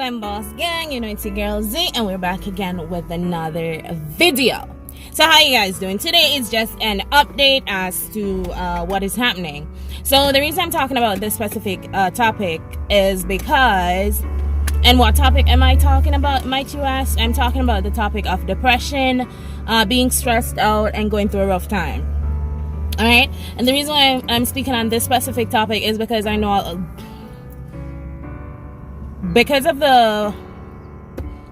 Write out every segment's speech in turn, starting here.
Glam Boss Gang, you know it's your girl Z, and we're back again with another video. So how you guys doing? Today is just an update as to what is happening. So the reason I'm talking about this specific topic is because, and what topic am I talking about, might you ask? I'm talking about the topic of depression, being stressed out and going through a rough time. Alright, and the reason why I'm speaking on this specific topic is because I know because of the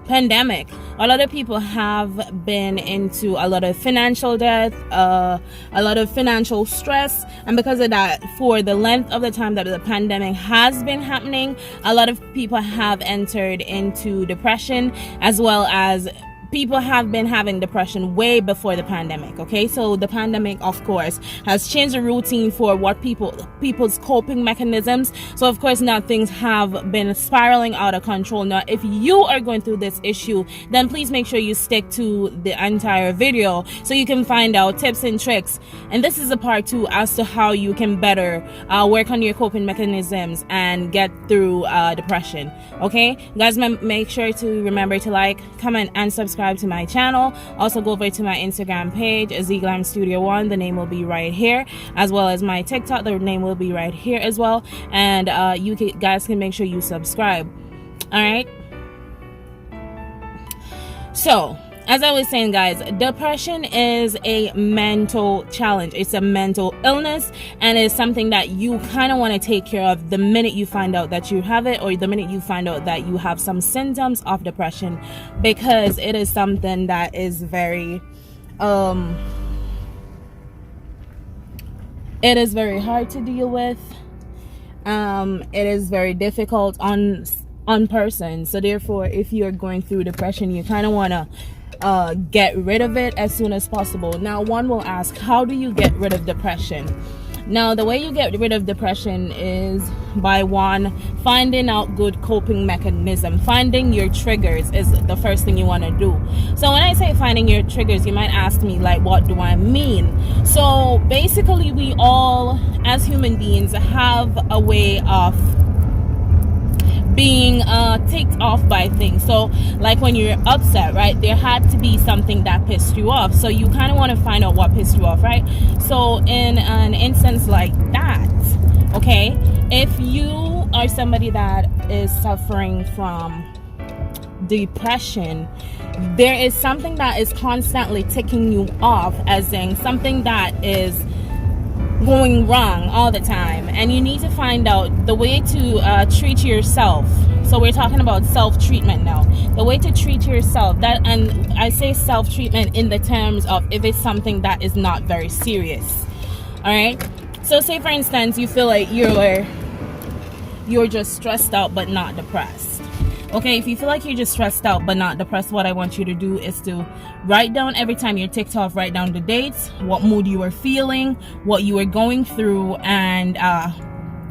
pandemic, a lot of people have been into a lot of financial debt, a lot of financial stress, and because of that, for the length of the time that the pandemic has been happening, a lot of people have entered into depression, as well as people have been having depression way before the pandemic. Okay, so the pandemic, of course, has changed the routine for what people's coping mechanisms. So of course now things have been spiraling out of control. Now if you are going through this issue, then please make sure you stick to the entire video so you can find out tips and tricks, and this is a part 2 as to how you can better work on your coping mechanisms and get through depression. Okay guys, make sure to remember to like, comment and subscribe to my channel. Also go over to my Instagram page, ZGlamStudio1, the name will be right here, as well as my TikTok, the name will be right here as well, and you guys can make sure you subscribe. All right, so as I was saying guys, depression is a mental challenge. It's a mental illness, and it's something that you kind of want to take care of the minute you find out that you have it, or the minute you find out that you have some symptoms of depression, because it is something that is very it is very hard to deal with. It is very difficult on person. So therefore, if you're going through depression, you kind of want to get rid of it as soon as possible. Now one will ask, how do you get rid of depression? Now the way you get rid of depression is by one, finding out good coping mechanism. Finding your triggers is the first thing you want to do. So when I say finding your triggers, you might ask me like, what do I mean? So basically we all as human beings have a way of being ticked off by things. So like when you're upset, right, there had to be something that pissed you off, so you kind of want to find out what pissed you off, right? So in an instance like that, okay, if you are somebody that is suffering from depression, there is something that is constantly ticking you off, as in something that is going wrong all the time, and you need to find out the way to treat yourself. So we're talking about self-treatment now, the way to treat yourself. That, and I say self-treatment in the terms of if it's something that is not very serious. All right, so say for instance you feel like you're just stressed out but not depressed. Okay, if you feel like you're just stressed out but not depressed, what I want you to do is to write down, every time you're ticked off, write down the dates, what mood you were feeling, what you were going through, and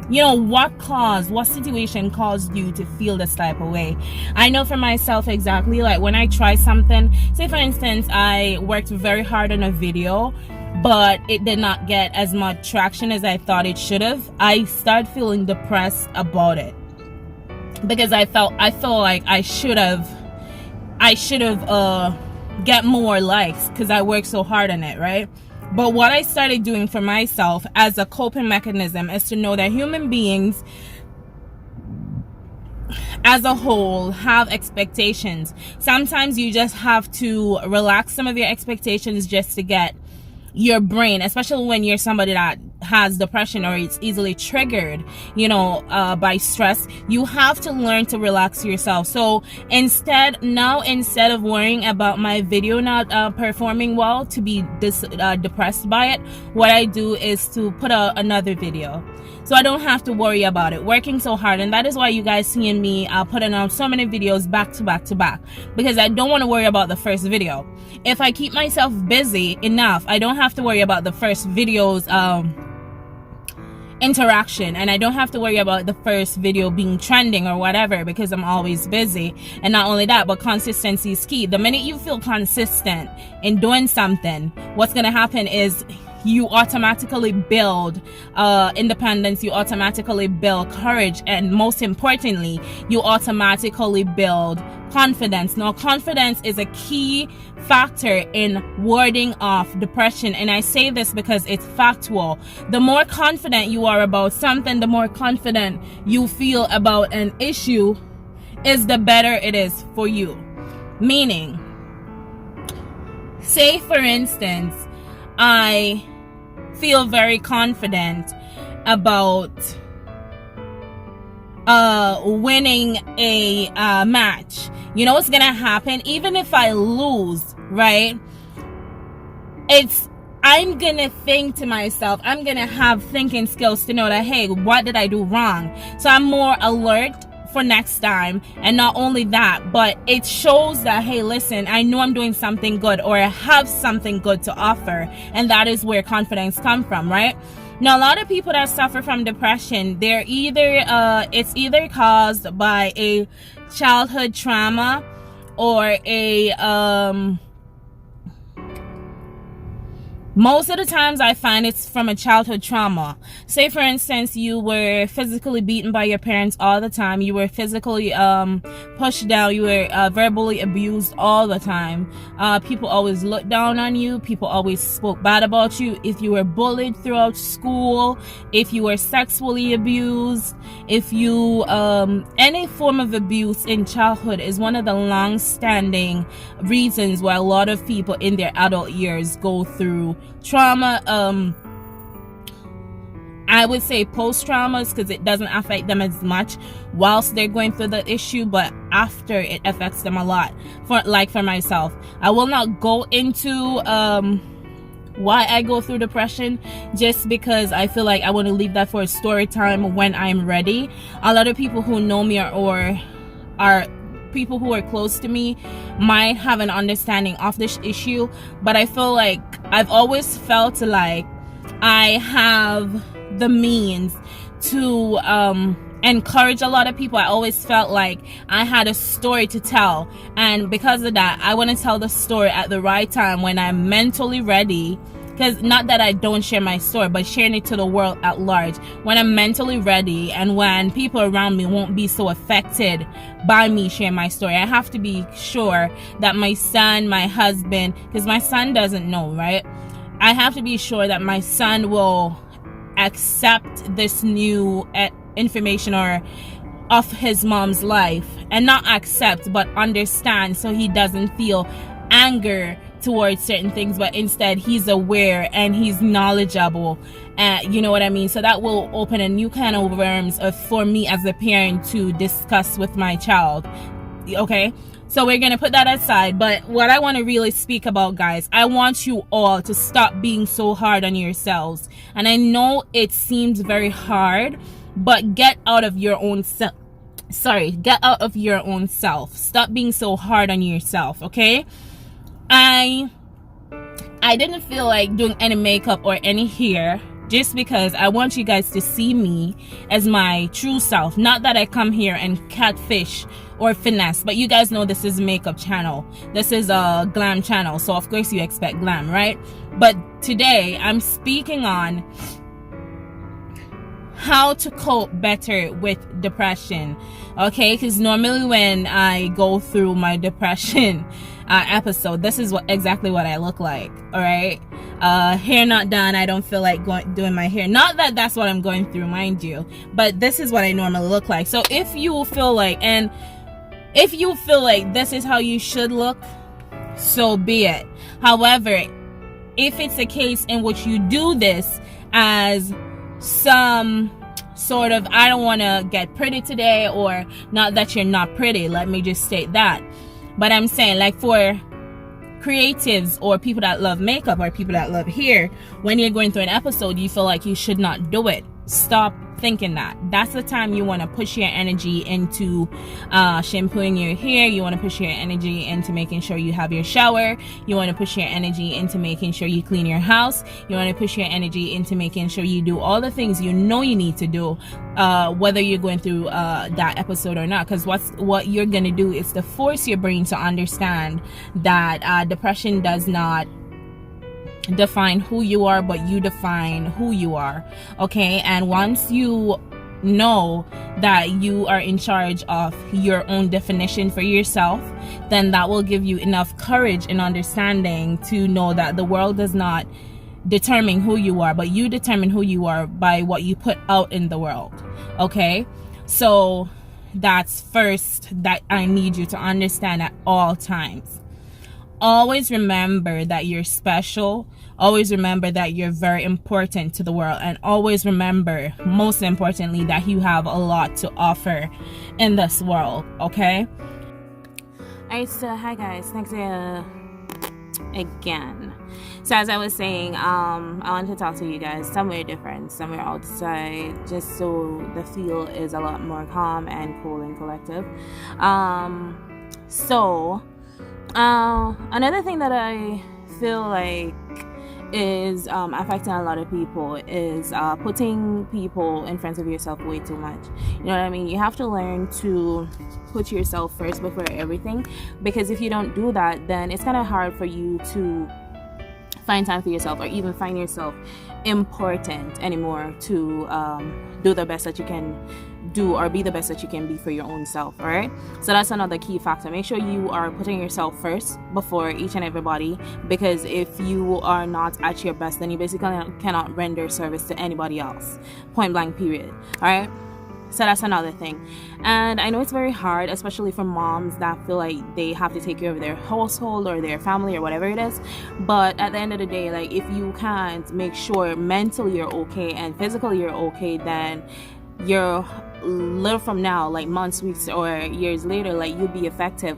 you know, what situation caused you to feel this type of way. I know for myself exactly, like when I try something, say for instance I worked very hard on a video but it did not get as much traction as I thought it should have, I started feeling depressed about it, because I felt like I should have get more likes because I worked so hard on it, right? But what I started doing for myself as a coping mechanism is to know that human beings as a whole have expectations. Sometimes you just have to relax some of your expectations just to get your brain, especially when you're somebody that has depression or it's easily triggered, you know, by stress, you have to learn to relax yourself. So instead of worrying about my video not performing well, to be depressed by it, what I do is to put out another video, so I don't have to worry about it, working so hard. And that is why you guys seeing me putting out so many videos back to back to back, because I don't want to worry about the first video. If I keep myself busy enough, I don't have to worry about the first video's interaction, and I don't have to worry about the first video being trending or whatever, because I'm always busy. And not only that, but consistency is key. The minute you feel consistent in doing something, what's going to happen is you automatically build independence, you automatically build courage, and most importantly, you automatically build confidence. Now, confidence is a key factor in warding off depression, and I say this because it's factual. The more confident you are about something, the more confident you feel about an issue, is the better it is for you. Meaning, say for instance, I feel very confident about winning a match. You know what's gonna happen? Even if I lose, right? I'm gonna think to myself, I'm gonna have thinking skills to know that, hey, what did I do wrong? So I'm more alert for next time. And not only that, but it shows that, hey, listen, I know I'm doing something good, or I have something good to offer. And that is where confidence comes from, right? Now, a lot of people that suffer from depression, they're it's either caused by a childhood trauma or most of the times I find it's from a childhood trauma. Say for instance, you were physically beaten by your parents all the time. You were physically pushed down. You were verbally abused all the time. People always looked down on you. People always spoke bad about you. If you were bullied throughout school, if you were sexually abused, if you any form of abuse in childhood is one of the long-standing reasons why a lot of people in their adult years go through trauma. I would say post-traumas, because it doesn't affect them as much whilst they're going through the issue, but after, it affects them a lot. For myself, I will not go into why I go through depression, just because I feel like I want to leave that for a story time when I'm ready. A lot of people who know me or are people who are close to me might have an understanding of this issue, but I feel like I've always felt like I have the means to encourage a lot of people. I always felt like I had a story to tell, and because of that, I want to tell the story at the right time when I'm mentally ready. Because not that I don't share my story, but sharing it to the world at large when I'm mentally ready, and when people around me won't be so affected by me sharing my story. I have to be sure that my son, my husband, because my son doesn't know, right? I have to be sure that my son will accept this new information or of his mom's life, and not accept but understand, so he doesn't feel anger towards certain things, but instead he's aware and he's knowledgeable, you know what I mean? So that will open a new can of worms for me as a parent to discuss with my child. Okay, so we're gonna put that aside, but what I want to really speak about, guys, I want you all to stop being so hard on yourselves. And I know it seems very hard, but get out of your own self. Get out of your own self. Stop being so hard on yourself, okay? I didn't feel like doing any makeup or any hair, just because I want you guys to see me as my true self. Not that I come here and catfish or finesse, but you guys know this is a makeup channel. This is a glam channel, so of course you expect glam, right? But today I'm speaking on how to cope better with depression, okay? Because normally when I go through my depression episode, this is exactly what I look like. All right, hair not done. I don't feel like doing my hair. Not that that's what I'm going through, mind you, but this is what I normally look like. So if you feel like this is how you should look, so be it. However, if it's a case in which you do this as some sort of, I don't want to get pretty today, or not that you're not pretty, let me just state that, but I'm saying, like, for creatives or people that love makeup or people that love hair, when you're going through an episode, you feel like you should not do it. Stop thinking that. That's the time you want to push your energy into shampooing your hair. You want to push your energy into making sure you have your shower. You want to push your energy into making sure you clean your house. You want to push your energy into making sure you do all the things you know you need to do, whether you're going through that episode or not. Because what you're going to do is to force your brain to understand that depression does not define who you are, but you define who you are. Okay, and once you know that you are in charge of your own definition for yourself, then that will give you enough courage and understanding to know that the world does not determine who you are, but you determine who you are by what you put out in the world. Okay, so that's first that I need you to understand at all times. Always remember that you're special. Always remember that you're very important to the world. And always remember, most importantly, that you have a lot to offer in this world. Okay? Alright, so hi guys. Thanks again. So as I was saying, I want to talk to you guys somewhere different, somewhere outside, just so the feel is a lot more calm and cool and collective. Another thing that I feel like is affecting a lot of people is putting people in front of yourself way too much. You know what I mean? You have to learn to put yourself first before everything, because if you don't do that, then it's kind of hard for you to find time for yourself, or even find yourself important anymore to do the best that you can do, or be the best that you can be for your own self. All right, so that's another key factor. Make sure you are putting yourself first before each and everybody, because if you are not at your best, then you basically cannot render service to anybody else, point blank period. All right, so that's another thing. And I know it's very hard, especially for moms that feel like they have to take care of their household or their family or whatever it is. But at the end of the day, like, if you can't make sure mentally you're okay and physically you're okay, then you're little from now, like months, weeks, or years later, like, you'll be affected,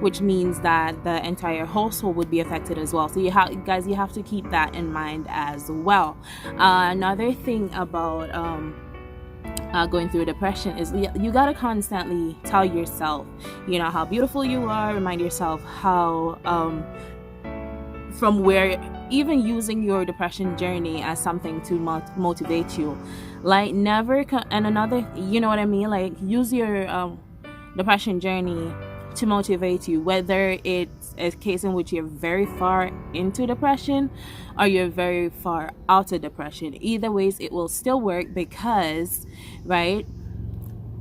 which means that the entire household would be affected as well. So you have to keep that in mind as well. Another thing about going through depression is you gotta constantly tell yourself, you know, how beautiful you are. Remind yourself how from where, even using your depression journey as something to motivate you. Like, never and another, you know what I mean, like, use your depression journey to motivate you, whether it's a case in which you're very far into depression or you're very far out of depression. Either ways, it will still work, because, right,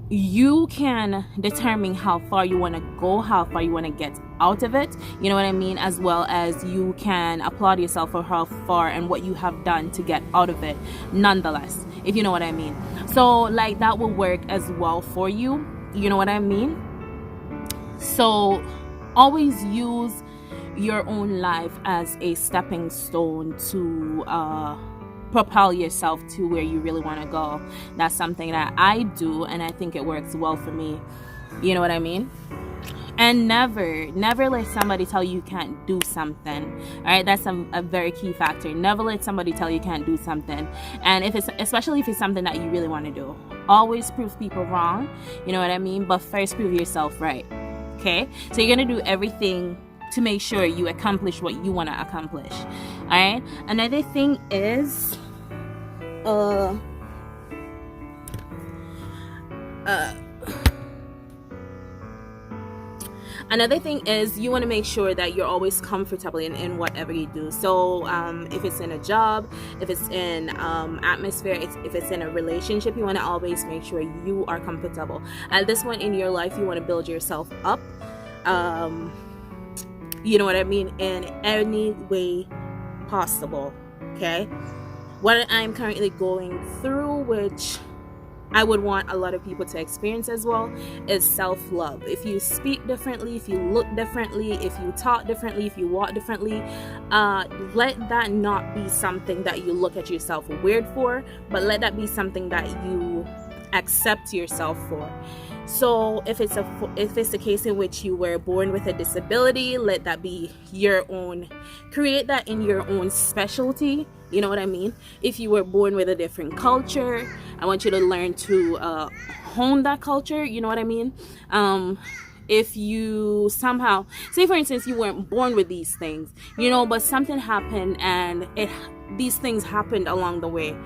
you can determine how far you want to go, how far you want to get out of it, you know what I mean, as well as you can applaud yourself for how far and what you have done to get out of it nonetheless, if you know what I mean. So, like, that will work as well for you, you know what I mean. So always use your own life as a stepping stone to propel yourself to where you really want to go. That's something that I do, and I think it works well for me, you know what I mean. And never let somebody tell you can't do something. All right, that's a very key factor. Never let somebody tell you can't do something. And especially if it's something that you really want to do, always prove people wrong, you know what I mean, but first prove yourself right. Okay, so you're gonna do everything to make sure you accomplish what you want to accomplish. All right, another thing is you want to make sure that you're always comfortable in whatever you do. So if it's in a job, if it's in atmosphere, if it's in a relationship, you want to always make sure you are comfortable. At this point in your life, you want to build yourself up, you know what I mean, in any way possible. Okay, what I'm currently going through, which I would want a lot of people to experience as well, is self-love. If you speak differently, if you look differently, if you talk differently, if you walk differently, let that not be something that you look at yourself weird for, but let that be something that you accept yourself for. So if it's a case in which you were born with a disability, let that be your own, create that in your own specialty, you know what I mean. If you were born with a different culture, I want you to learn to hone that culture, you know what I mean. If you somehow, say for instance, you weren't born with these things, you know, but something happened and these things happened along the way,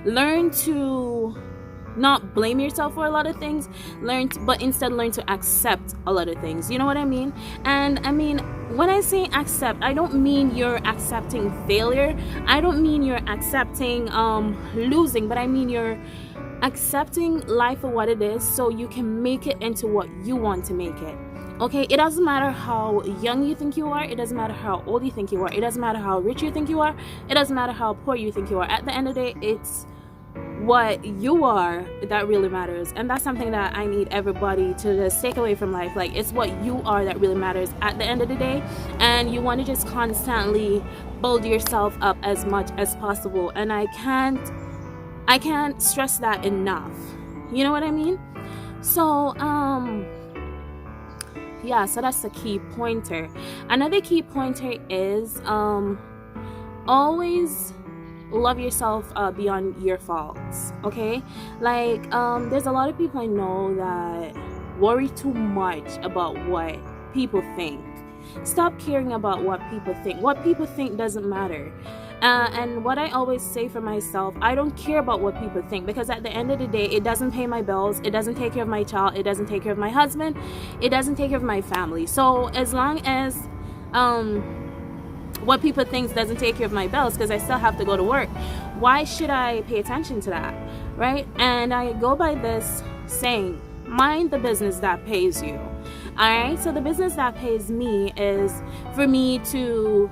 learn to not blame yourself for a lot of things, but instead learn to accept a lot of things. You know what I mean? And I mean, when I say accept, I don't mean you're accepting failure. I don't mean you're accepting losing, but I mean you're accepting life for what it is, so you can make it into what you want to make it. Okay, it doesn't matter how young you think you are, it doesn't matter how old you think you are, it doesn't matter how rich you think you are, it doesn't matter how poor you think you are. At the end of the day, it's what you are that really matters. And that's something that I need everybody to just take away from life. Like, it's what you are that really matters at the end of the day, and you want to just constantly build yourself up as much as possible. And I can't stress that enough. You know what I mean? So yeah, so that's the key pointer. Another key pointer is always love yourself beyond your faults. Okay, like there's a lot of people I know that worry too much about what people think. Stop caring about what people think. What people think doesn't matter. And what I always say for myself, I don't care about what people think, because at the end of the day, it doesn't pay my bills, it doesn't take care of my child, it doesn't take care of my husband, it doesn't take care of my family. So as long as what people think doesn't take care of my bills, because I still have to go to work, why should I pay attention to that, right? And I go by this saying, mind the business that pays you. Alright, so the business that pays me is for me to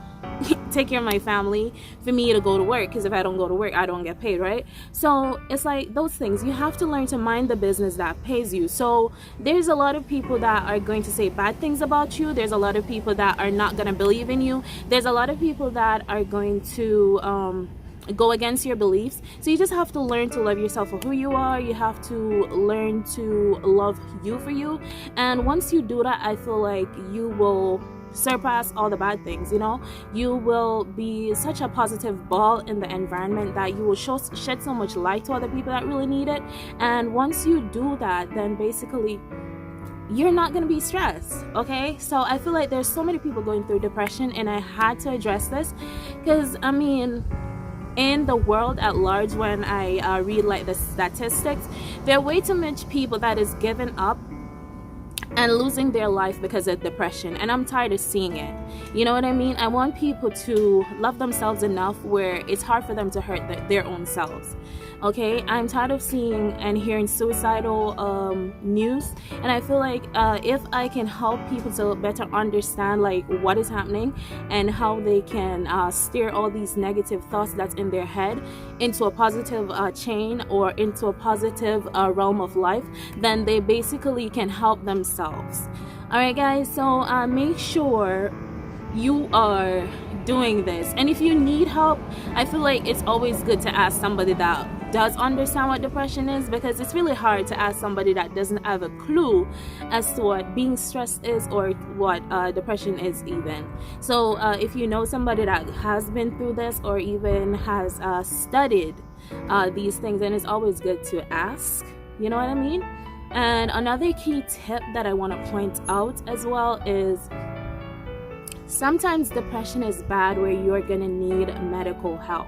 take care of my family, for me to go to work, because if I don't go to work, I don't get paid, right? So it's like those things. You have to learn to mind the business that pays you. So there's a lot of people that are going to say bad things about you. There's a lot of people that are not going to believe in you. There's a lot of people that are going to go against your beliefs. So you just have to learn to love yourself for who you are. You have to learn to love you for you. And once you do that, I feel like you will surpass all the bad things. You know, you will be such a positive ball in the environment that you will shed so much light to other people that really need it. And once you do that, then basically you're not going to be stressed. Okay, so I feel like there's so many people going through depression, and I had to address this because I mean, in the world at large, when I read like the statistics, there are way too much people that is giving up and losing their life because of depression, and I'm tired of seeing it. You know what I mean? I want people to love themselves enough where it's hard for them to hurt their own selves. Okay, I'm tired of seeing and hearing suicidal news, and I feel like if I can help people to better understand like what is happening and how they can steer all these negative thoughts that's in their head into a positive chain or into a positive realm of life, then they basically can help themselves. All right, guys, so make sure you are doing this, and if you need help, I feel like it's always good to ask somebody that does understand what depression is, because it's really hard to ask somebody that doesn't have a clue as to what being stressed is or what depression is even. So if you know somebody that has been through this or even has studied these things, then it's always good to ask. You know what I mean? And another key tip that I want to point out as well is sometimes depression is bad where you're gonna need medical help.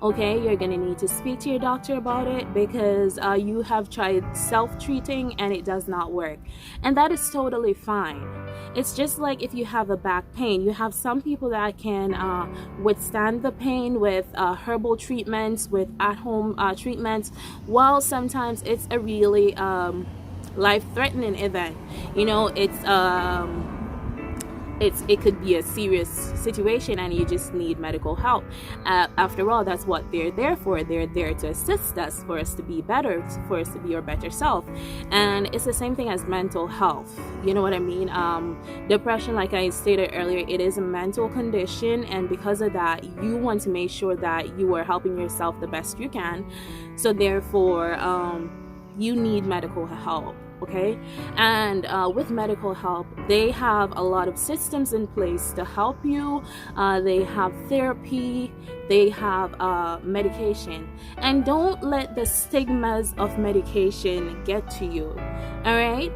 Okay, you're gonna need to speak to your doctor about it because you have tried self-treating and it does not work, and that is totally fine. It's just like if you have a back pain, you have some people that can withstand the pain with herbal treatments, with at-home treatments, while sometimes it's a really life-threatening event. You know, it could be a serious situation and you just need medical help. After all, that's what they're there for. They're there to assist us, for us to be better, for us to be our better self. And it's the same thing as mental health. You know what I mean? Depression, like I stated earlier, it is a mental condition, and because of that, you want to make sure that you are helping yourself the best you can. So therefore, you need medical help. Okay, and with medical help, they have a lot of systems in place to help you. They have therapy, they have medication. And don't let the stigmas of medication get to you. All right,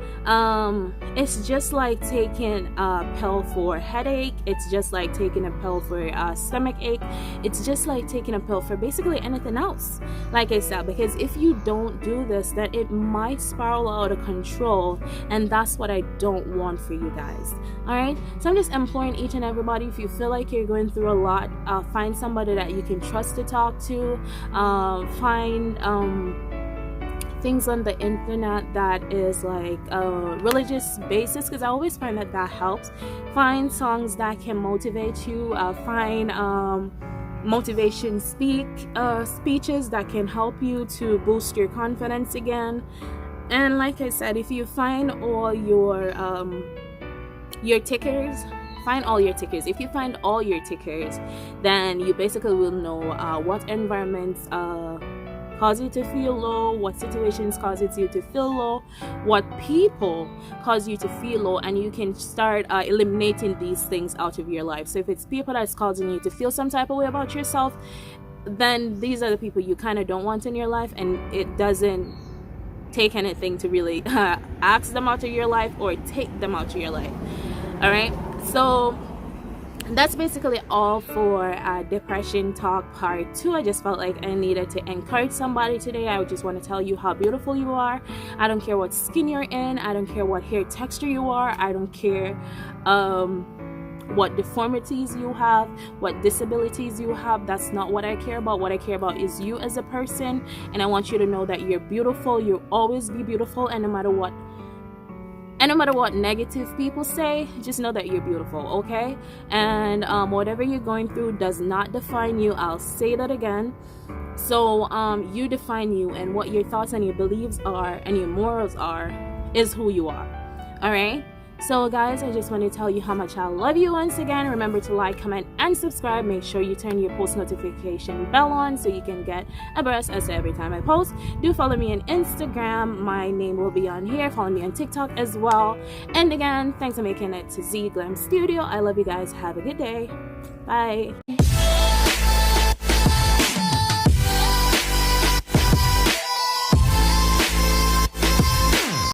it's just like taking a pill for headache. It's just like taking a pill for stomach ache. It's just like taking a pill for basically anything else, like I said, because if you don't do this, then it might spiral out of control, and that's what I don't want for you guys. All right, so I'm just imploring each and everybody, if you feel like you're going through a lot, find somebody that you can trust to talk to. Find things on the internet that is like religious basis, because I always find that helps. Find songs that can motivate you. Find motivation speeches that can help you to boost your confidence again. And like I said, if you find all your tickers, find all your tickers. If you find all your tickers, then you basically will know what environments cause you to feel low, what situations causes you to feel low, what people cause you to feel low, and you can start eliminating these things out of your life. So if it's people that's causing you to feel some type of way about yourself, then these are the people you kind of don't want in your life, and it doesn't take anything to really ask them out of your life or take them out of your life. All right, so that's basically all for depression talk part 2. I just felt like I needed to encourage somebody today. I just want to tell you how beautiful you are. I don't care what skin you're in. I don't care what hair texture you are. I don't care what deformities you have, what disabilities you have. That's not what I care about. What I care about is you as a person, and I want you to know that you're beautiful. You'll always be beautiful, and no matter what negative people say, just know that you're beautiful, okay? And whatever you're going through does not define you. I'll say that again. So you define you, and what your thoughts and your beliefs are and your morals are is who you are. All right? So guys, I just want to tell you how much I love you once again. Remember to like, comment, and subscribe. Make sure you turn your post notification bell on so you can get abreast as to every time I post. Do follow me on Instagram. My name will be on here. Follow me on TikTok as well. And again, thanks for making it to Z Glam Studio. I love you guys. Have a good day. Bye.